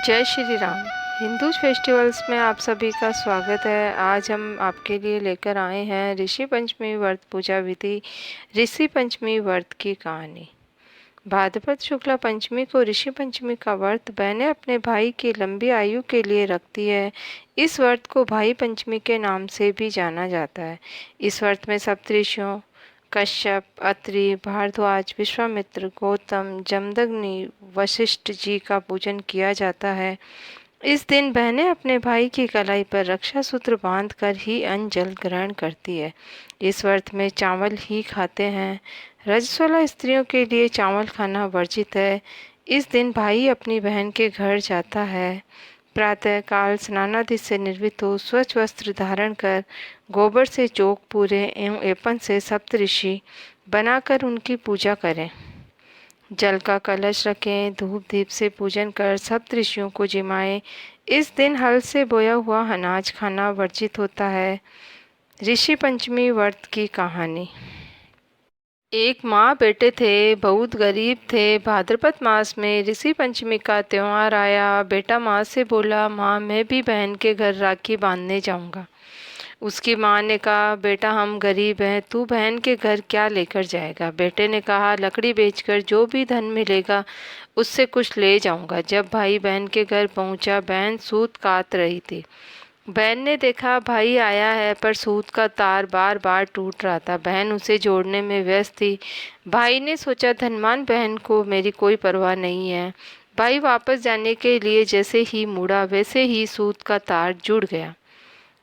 जय श्री राम। हिंदू फेस्टिवल्स में आप सभी का स्वागत है। आज हम आपके लिए लेकर आए हैं ऋषि पंचमी व्रत पूजा विधि, ऋषि पंचमी व्रत की कहानी। भाद्रपद शुक्ला पंचमी को ऋषि पंचमी का व्रत बहनें अपने भाई की लंबी आयु के लिए रखती है। इस व्रत को भाई पंचमी के नाम से भी जाना जाता है। इस व्रत में सप्तऋषियों कश्यप, अत्रि, भारद्वाज, विश्वामित्र, गौतम, जमदग्नि, वशिष्ठ जी का पूजन किया जाता है। इस दिन बहनें अपने भाई की कलाई पर रक्षा सूत्र बांधकर ही अन्न जल ग्रहण करती है। इस व्रत में चावल ही खाते हैं। रजस्वला स्त्रियों के लिए चावल खाना वर्जित है। इस दिन भाई अपनी बहन के घर जाता है। प्रातः काल स्नानादि से निर्वित हो स्वच्छ वस्त्र धारण कर गोबर से चौक पूरे एवं एपन से सप्तऋषि बनाकर उनकी पूजा करें। जल का कलश रखें, धूप दीप से पूजन कर सप्तऋषियों को जिमाएं। इस दिन हल से बोया हुआ अनाज खाना वर्जित होता है। ऋषि पंचमी व्रत की कहानी। एक माँ बेटे थे, बहुत गरीब थे। भाद्रपद मास में ऋषि पंचमी का त्योहार आया। बेटा माँ से बोला, माँ मैं भी बहन के घर राखी बांधने जाऊंगा। उसकी माँ ने कहा, बेटा हम गरीब हैं, तू बहन के घर क्या लेकर जाएगा। बेटे ने कहा, लकड़ी बेचकर जो भी धन मिलेगा उससे कुछ ले जाऊंगा। जब भाई बहन के घर पहुंचा, बहन सूत काट रही थी। बहन ने देखा भाई आया है, पर सूत का तार बार बार टूट रहा था। बहन उसे जोड़ने में व्यस्त थी। भाई ने सोचा, धनवान बहन को मेरी कोई परवाह नहीं है। भाई वापस जाने के लिए जैसे ही मुड़ा, वैसे ही सूत का तार जुड़ गया।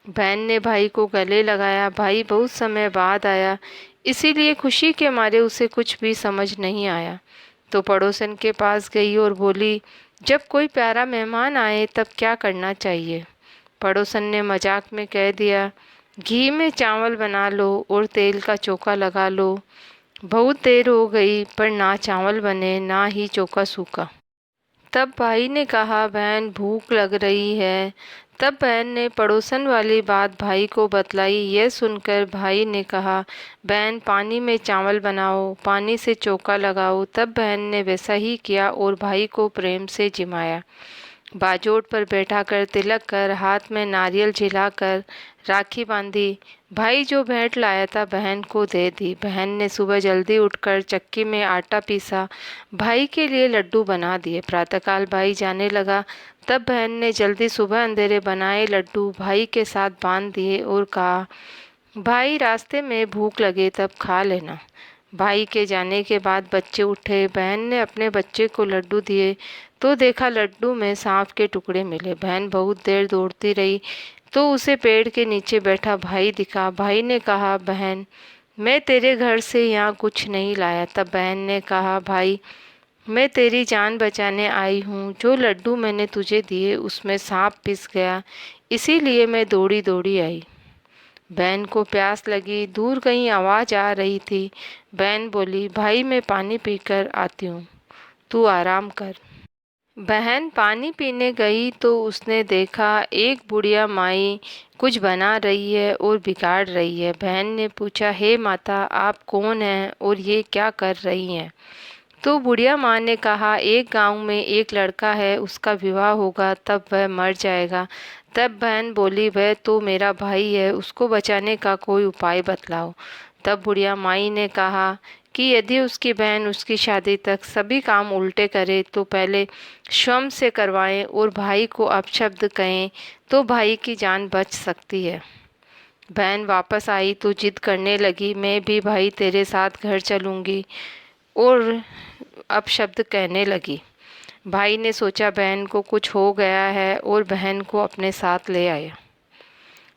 बहन ने भाई को गले लगाया। भाई बहुत समय बाद आया, इसीलिए खुशी के मारे उसे कुछ भी समझ नहीं आया। तो पड़ोसन के पास गई और बोली, जब कोई प्यारा मेहमान आए तब क्या करना चाहिए। पड़ोसन ने मजाक में कह दिया, घी में चावल बना लो और तेल का चोखा लगा लो। बहुत देर हो गई पर ना चावल बने ना ही चोखा सूखा। तब भाई ने कहा, बहन भूख लग रही है। तब बहन ने पड़ोसन वाली बात भाई को बतलाई। यह सुनकर भाई ने कहा, बहन पानी में चावल बनाओ, पानी से चोखा लगाओ। तब बहन ने वैसा ही किया और भाई को प्रेम से जिमाया। बाजोट पर बैठाकर तिलक कर हाथ में नारियल झिलाकर राखी बांधी। भाई जो भेंट लाया था बहन को दे दी। बहन ने सुबह जल्दी उठकर चक्की में आटा पीसा, भाई के लिए लड्डू बना दिए। प्रातःकाल भाई जाने लगा, तब बहन ने जल्दी सुबह अंधेरे बनाए लड्डू भाई के साथ बांध दिए और कहा, भाई रास्ते में भूख लगे तब खा लेना। भाई के जाने के बाद बच्चे उठे। बहन ने अपने बच्चे को लड्डू दिए तो देखा लड्डू में सांप के टुकड़े मिले। बहन बहुत देर दौड़ती रही तो उसे पेड़ के नीचे बैठा भाई दिखा। भाई ने कहा, बहन मैं तेरे घर से यहाँ कुछ नहीं लाया। तब बहन ने कहा, भाई मैं तेरी जान बचाने आई हूँ। जो लड्डू मैंने तुझे दिए उसमें सांप पिस गया, इसीलिए मैं दौड़ी दौड़ी आई। बहन को प्यास लगी, दूर कहीं आवाज़ आ रही थी। बहन बोली, भाई मैं पानी पीकर आती हूँ, तू आराम कर। बहन पानी पीने गई तो उसने देखा एक बुढ़िया माई कुछ बना रही है और बिगाड़ रही है। बहन ने पूछा, हे माता आप कौन हैं और ये क्या कर रही हैं। तो बुढ़िया माँ ने कहा, एक गांव में एक लड़का है, उसका विवाह होगा तब वह मर जाएगा। तब बहन बोली, वह तो मेरा भाई है, उसको बचाने का कोई उपाय बतलाओ। तब बुढ़िया माई ने कहा कि यदि उसकी बहन उसकी शादी तक सभी काम उल्टे करे तो पहले श्वम से करवाएं और भाई को अपशब्द कहें तो भाई की जान बच सकती है। बहन वापस आई तो जिद करने लगी, मैं भी भाई तेरे साथ घर चलूँगी, और अपशब्द कहने लगी। भाई ने सोचा बहन को कुछ हो गया है और बहन को अपने साथ ले आया।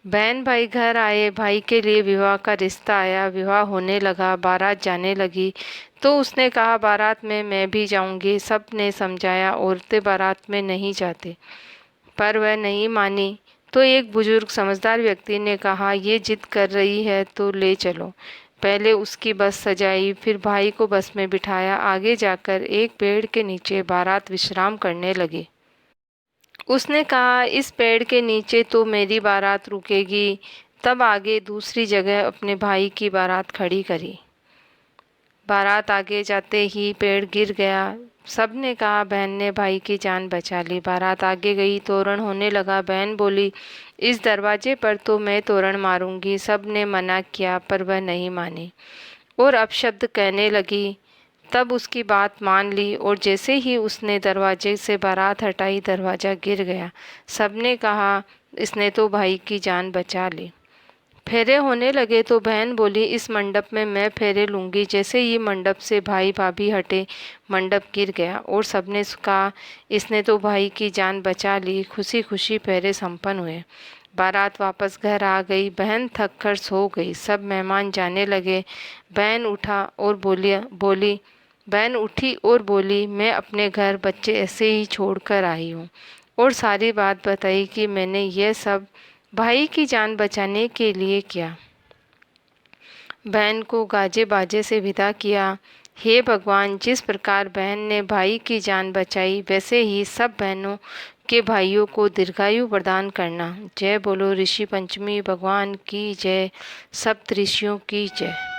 बहन भाई घर आए, भाई के लिए विवाह का रिश्ता आया। विवाह होने लगा, बारात जाने लगी तो उसने कहा, बारात में मैं भी जाऊंगी। सब ने समझाया औरतें बारात में नहीं जाती, पर वह नहीं मानी। तो एक बुजुर्ग समझदार व्यक्ति ने कहा, ये जिद कर रही है तो ले चलो। पहले उसकी बस सजाई, फिर भाई को बस में बिठाया। आगे जाकर एक पेड़ के नीचे बारात विश्राम करने लगी। उसने कहा, इस पेड़ के नीचे तो मेरी बारात रुकेगी। तब आगे दूसरी जगह अपने भाई की बारात खड़ी करी। बारात आगे जाते ही पेड़ गिर गया। सब ने कहा बहन ने भाई की जान बचा ली। बारात आगे गई, तोरण होने लगा। बहन बोली, इस दरवाजे पर तो मैं तोरण मारूंगी। सब ने मना किया पर वह नहीं मानी और अपशब्द कहने लगी। तब उसकी बात मान ली और जैसे ही उसने दरवाजे से बारात हटाई, दरवाज़ा गिर गया। सबने कहा, इसने तो भाई की जान बचा ली। फेरे होने लगे तो बहन बोली, इस मंडप में मैं फेरे लूंगी। जैसे ही मंडप से भाई भाभी हटे, मंडप गिर गया और सबने कहा, इसने तो भाई की जान बचा ली। खुशी खुशी फेरे संपन्न हुए। बारात वापस घर आ गई। बहन थक कर सो गई। सब मेहमान जाने लगे। बहन उठा और बोली बहन उठी और बोली, मैं अपने घर बच्चे ऐसे ही छोड़ कर आई हूँ। और सारी बात बताई कि मैंने यह सब भाई की जान बचाने के लिए किया। बहन को गाजे बाजे से विदा किया। हे भगवान, जिस प्रकार बहन ने भाई की जान बचाई, वैसे ही सब बहनों के भाइयों को दीर्घायु प्रदान करना। जय बोलो ऋषि पंचमी भगवान की जय। सप्त ऋषियों की जय।